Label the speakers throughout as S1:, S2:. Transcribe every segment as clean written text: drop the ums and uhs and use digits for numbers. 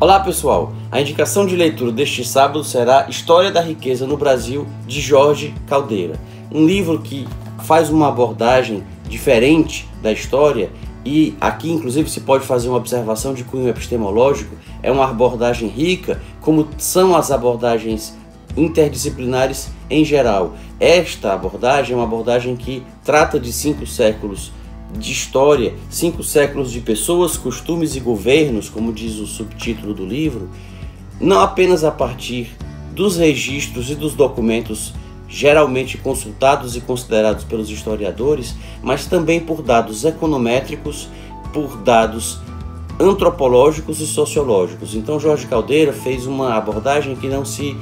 S1: Olá pessoal, a indicação de leitura deste sábado será História da Riqueza no Brasil, de Jorge Caldeira. Um livro que faz uma abordagem diferente da história e aqui inclusive se pode fazer uma observação de cunho epistemológico. É uma abordagem rica, como são as abordagens interdisciplinares em geral. Esta abordagem é uma abordagem que trata de 5 séculos de história, 5 séculos de pessoas, costumes e governos, como diz o subtítulo do livro, não apenas a partir dos registros e dos documentos geralmente consultados e considerados pelos historiadores, mas também por dados econométricos, por dados antropológicos e sociológicos. Então Jorge Caldeira fez uma abordagem que não se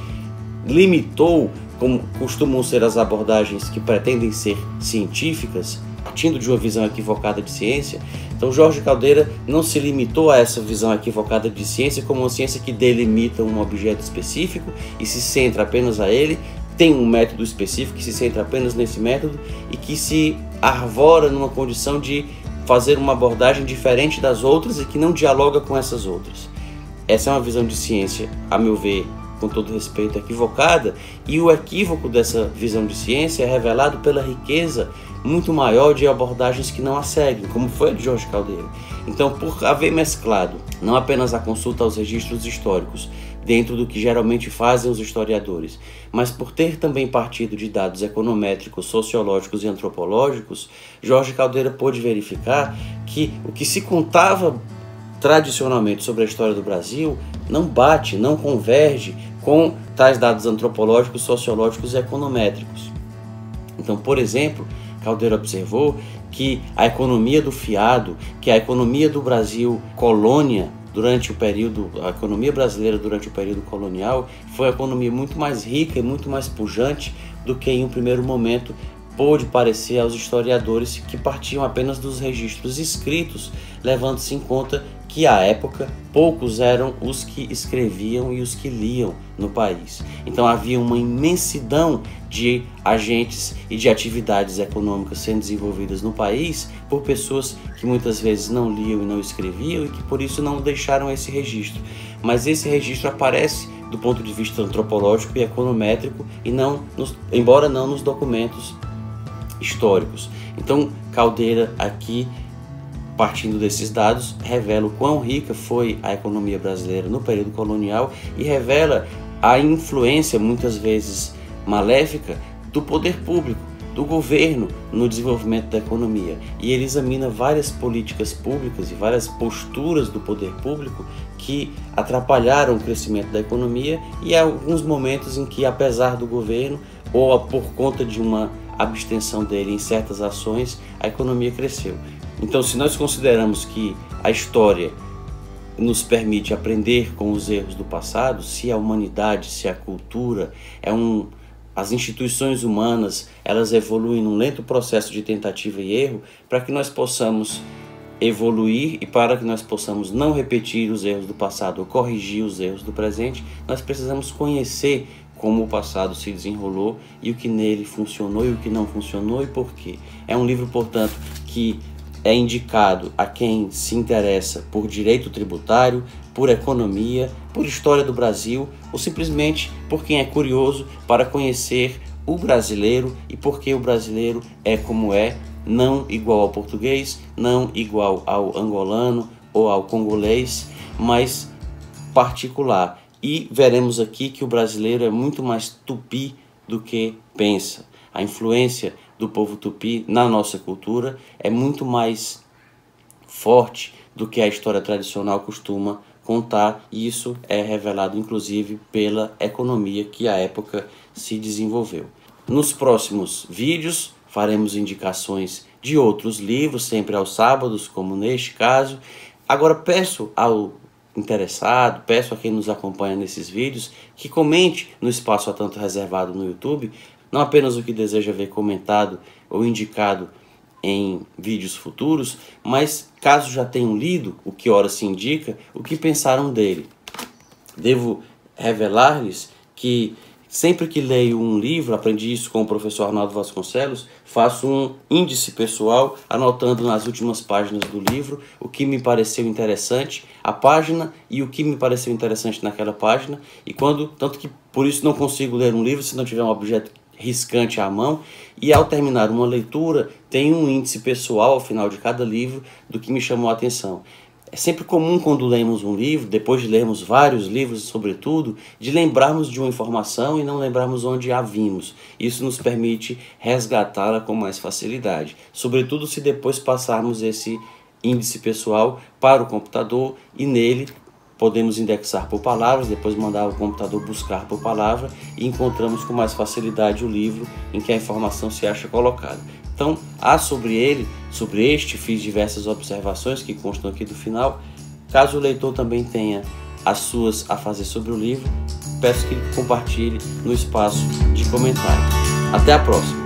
S1: limitou, como costumam ser as abordagens que pretendem ser científicas, partindo de uma visão equivocada de ciência. Então Jorge Caldeira não se limitou a essa visão equivocada de ciência como uma ciência que delimita um objeto específico e se centra apenas a ele, tem um método específico que se centra apenas nesse método e que se arvora numa condição de fazer uma abordagem diferente das outras e que não dialoga com essas outras. Essa é uma visão de ciência, a meu ver, com todo respeito, equivocada, e o equívoco dessa visão de ciência é revelado pela riqueza muito maior de abordagens que não a seguem, como foi a de Jorge Caldeira. Então, por haver mesclado não apenas a consulta aos registros históricos, dentro do que geralmente fazem os historiadores, mas por ter também partido de dados econométricos, sociológicos e antropológicos, Jorge Caldeira pôde verificar que o que se contava tradicionalmente sobre a história do Brasil não bate, não converge com tais dados antropológicos, sociológicos e econométricos. Então, por exemplo, Caldeira observou que a economia do fiado, que a economia do Brasil colônia, durante o período, a economia brasileira durante o período colonial, foi uma economia muito mais rica e muito mais pujante do que em um primeiro momento pôde parecer aos historiadores que partiam apenas dos registros escritos, levando-se em conta que à época poucos eram os que escreviam e os que liam no país. Então havia uma imensidão de agentes e de atividades econômicas sendo desenvolvidas no país por pessoas que muitas vezes não liam e não escreviam e que por isso não deixaram esse registro. Mas esse registro aparece do ponto de vista antropológico e econométrico e embora não nos documentos históricos. Então Caldeira aqui, partindo desses dados, revela o quão rica foi a economia brasileira no período colonial e revela a influência, muitas vezes maléfica, do poder público, do governo no desenvolvimento da economia. E ele examina várias políticas públicas e várias posturas do poder público que atrapalharam o crescimento da economia e há alguns momentos em que, apesar do governo ou por conta de uma abstenção dele em certas ações, a economia cresceu. Então, se nós consideramos que a história nos permite aprender com os erros do passado, se a humanidade, se a cultura, as instituições humanas, elas evoluem num lento processo de tentativa e erro, para que nós possamos evoluir e para que nós possamos não repetir os erros do passado ou corrigir os erros do presente, nós precisamos conhecer como o passado se desenrolou e o que nele funcionou e o que não funcionou e por quê. É um livro, portanto, que é indicado a quem se interessa por direito tributário, por economia, por história do Brasil ou simplesmente por quem é curioso para conhecer o brasileiro e por que o brasileiro é como é, não igual ao português, não igual ao angolano ou ao congolês, mas particular. E veremos aqui que o brasileiro é muito mais tupi do que pensa. A influência do povo tupi na nossa cultura é muito mais forte do que a história tradicional costuma contar, e isso é revelado inclusive pela economia que à época se desenvolveu. Nos próximos vídeos faremos indicações de outros livros, sempre aos sábados, como neste caso. Agora peço ao interessado, peço a quem nos acompanha nesses vídeos que comente no espaço a tanto reservado no YouTube, não apenas o que deseja ver comentado ou indicado em vídeos futuros, mas caso já tenham lido o que ora se indica, o que pensaram dele. Devo revelar-lhes que Sempre que leio um livro, aprendi isso com o professor Arnaldo Vasconcelos, faço um índice pessoal, anotando nas últimas páginas do livro o que me pareceu interessante, a página e o que me pareceu interessante naquela página, e tanto que por isso não consigo ler um livro se não tiver um objeto riscante à mão, e ao terminar uma leitura, tem um índice pessoal ao final de cada livro do que me chamou a atenção. É sempre comum quando lemos um livro, depois de lermos vários livros, sobretudo, de lembrarmos de uma informação e não lembrarmos onde a vimos. Isso nos permite resgatá-la com mais facilidade, sobretudo se depois passarmos esse índice pessoal para o computador e nele podemos indexar por palavras, depois mandar o computador buscar por palavra e encontramos com mais facilidade o livro em que a informação se acha colocada. Então, sobre este, fiz diversas observações que constam aqui do final. Caso o leitor também tenha as suas a fazer sobre o livro, peço que compartilhe no espaço de comentário. Até a próxima!